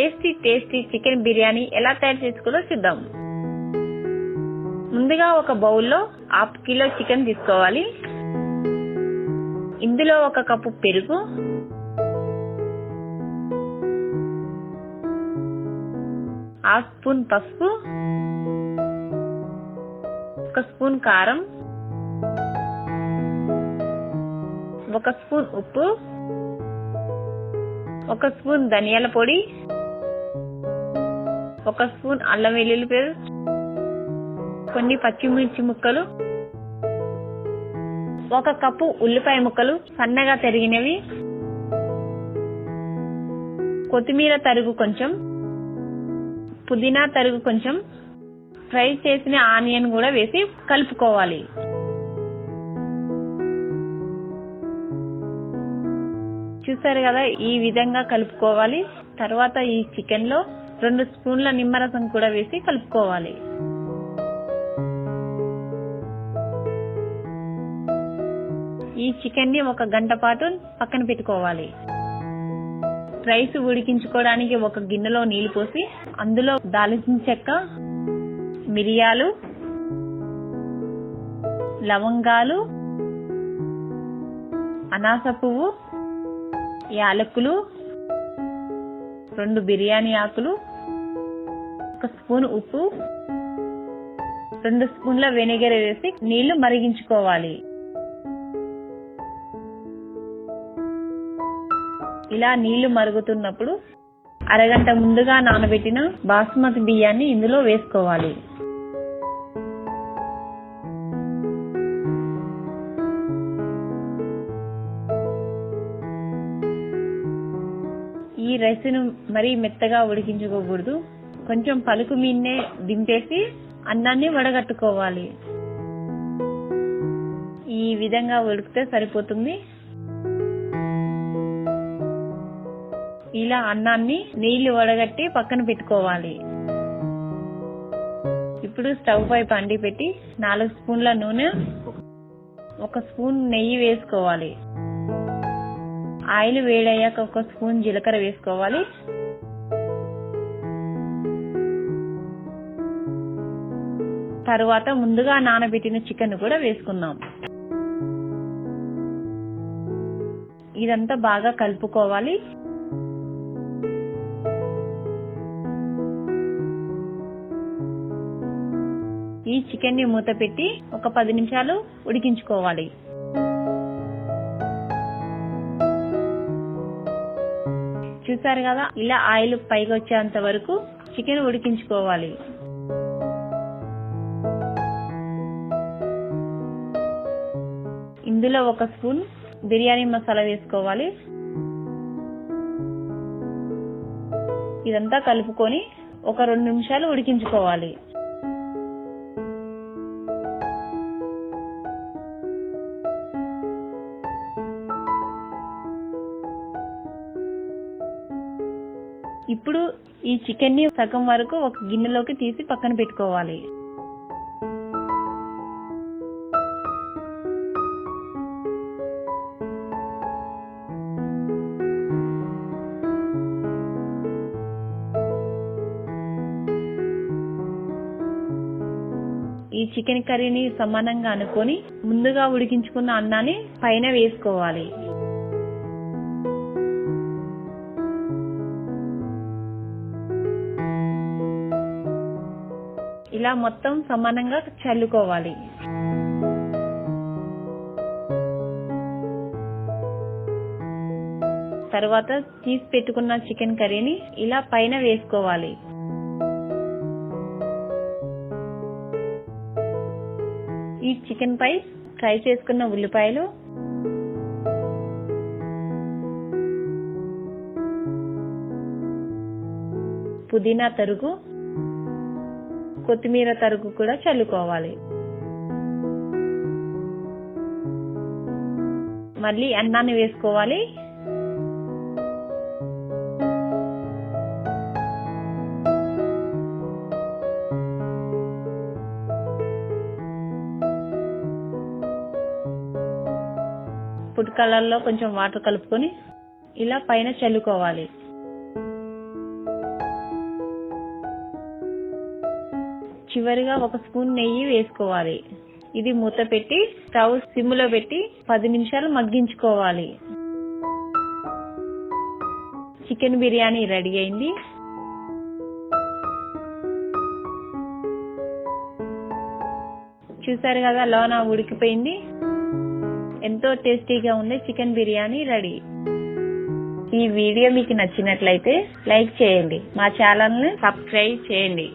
Tasty tasty chicken biryani ఎలా తయారు చేసుకోవాలో చూద్దాం. ముందుగా ఒక బౌల్లో 1/2 కిలో చికెన్ తీసుకోవాలి. ఇందులో 1 కప్పు పెరుగు, 1/2 స్పూన్ పసుపు, 1 స్పూన్ కారం, 1 స్పూన్ ఉప్పు, 1 స్పూన్ ధనియాల పొడి, 1 స్పూన్ అల్లం వెల్లుల్లి పేస్ట్, కొన్ని పచ్చిమిర్చి ముక్కలు, 1 కప్పు ఉల్లిపాయ ముక్కలు సన్నగా తరిగినవి, కొత్తిమీర తరుగు కొంచెం, పుదీనా తరుగు కొంచెం, ఫ్రై చేసిన ఆనియన్ కూడా వేసి కలుపుకోవాలి. చూసారు కదా, ఈ విధంగా కలుపుకోవాలి. తర్వాత ఈ చికెన్ లో 2 స్పూన్ల నిమ్మరసం కూడా వేసి కలుపుకోవాలి. ఈ చికెన్ ని 1 గంట పాటు పక్కన పెట్టుకోవాలి. రైస్ ఉడికించుకోవడానికి 1 గిన్నెలో నీళ్లు పోసి అందులో దాల్చిన చెక్క, మిరియాలు, లవంగాలు, అనాస పువ్వు, యాలకులు, 2 బిర్యానీ ఆకులు, 1 స్పూన్ ఉప్పు, 2 స్పూన్ల వెనిగర్ వేసి నీళ్లు మరిగించుకోవాలి. ఇలా నీళ్లు మరుగుతున్నప్పుడు అరగంట ముందుగా నానబెట్టిన బాస్మతి బియ్యాన్ని ఇందులో వేసుకోవాలి. ఈ రైస్ ను మరీ మెత్తగా ఉడికించుకోకూడదు. కొంచెం పలుకు మీన్నే దింపేసి అన్నాన్ని వడగట్టుకోవాలి. ఈ విధంగా ఉడికితే సరిపోతుంది. ఇలా అన్నాన్ని నీళ్లు వడగట్టి పక్కన పెట్టుకోవాలి. ఇప్పుడు స్టవ్ పై పండి పెట్టి 4 స్పూన్ల నూనె, 1 స్పూన్ నెయ్యి వేసుకోవాలి. ఆయిల్ వేడయ్యాక 1 స్పూన్ జీలకర్ర వేసుకోవాలి. తరువాత ముందుగా నానబెట్టిన చికెన్ కూడా వేసుకుందాం. ఇదంతా బాగా కలుపుకోవాలి. ఈ చికెన్ ని మూత పెట్టి 10 నిమిషాలు ఉడికించుకోవాలి. చూసారు కదా, ఇలా ఆయిల్ పైకి వచ్చేంత వరకు చికెన్ ఉడికించుకోవాలి. ఇందులో 1 స్పూన్ బిర్యానీ మసాలా వేసుకోవాలి. ఇదంతా కలుపుకొని 2 నిమిషాలు ఉడికించుకోవాలి. ఇప్పుడు ఈ చికెన్ ని సగం వరకు 1 గిన్నెలోకి తీసి పక్కన పెట్టుకోవాలి. ఈ చికెన్ కర్రీని సమానంగా అనుకొని ముందుగా ఉడికించుకున్న అన్నాన్ని పైన వేసుకోవాలి. ఇలా మొత్తం సమానంగా చల్లుకోవాలి. తర్వాత తీసి పెట్టుకున్న చికెన్ కర్రీని ఇలా పైన వేసుకోవాలి. ఈ చికెన్ పై ఫ్రై చేసుకున్న ఉల్లిపాయలు, పుదీనా తరుగు, కొత్తిమీర తరుగు కూడా చల్లుకోవాలి. మళ్ళీ అన్నాన్ని వేసుకోవాలి. ఫుడ్ కలర్ లో కొంచెం వాటర్ కలుపుకొని ఇలా పైన చల్లుకోవాలి. చివరిగా 1 స్పూన్ నెయ్యి వేసుకోవాలి. ఇది మూత పెట్టి స్టవ్ సిమ్ లో పెట్టి 10 నిమిషాలు మగ్గించుకోవాలి. చికెన్ బిర్యానీ రెడీ అయింది. చూసారు కదా, లోన ఉడికిపోయింది. ఎంతో టేస్టీగా ఉంది చికెన్ బిర్యానీ రెడీ. ఈ వీడియో మీకు నచ్చినట్లయితే లైక్ చేయండి, మా ఛానల్ ని సబ్స్క్రైబ్ చేయండి.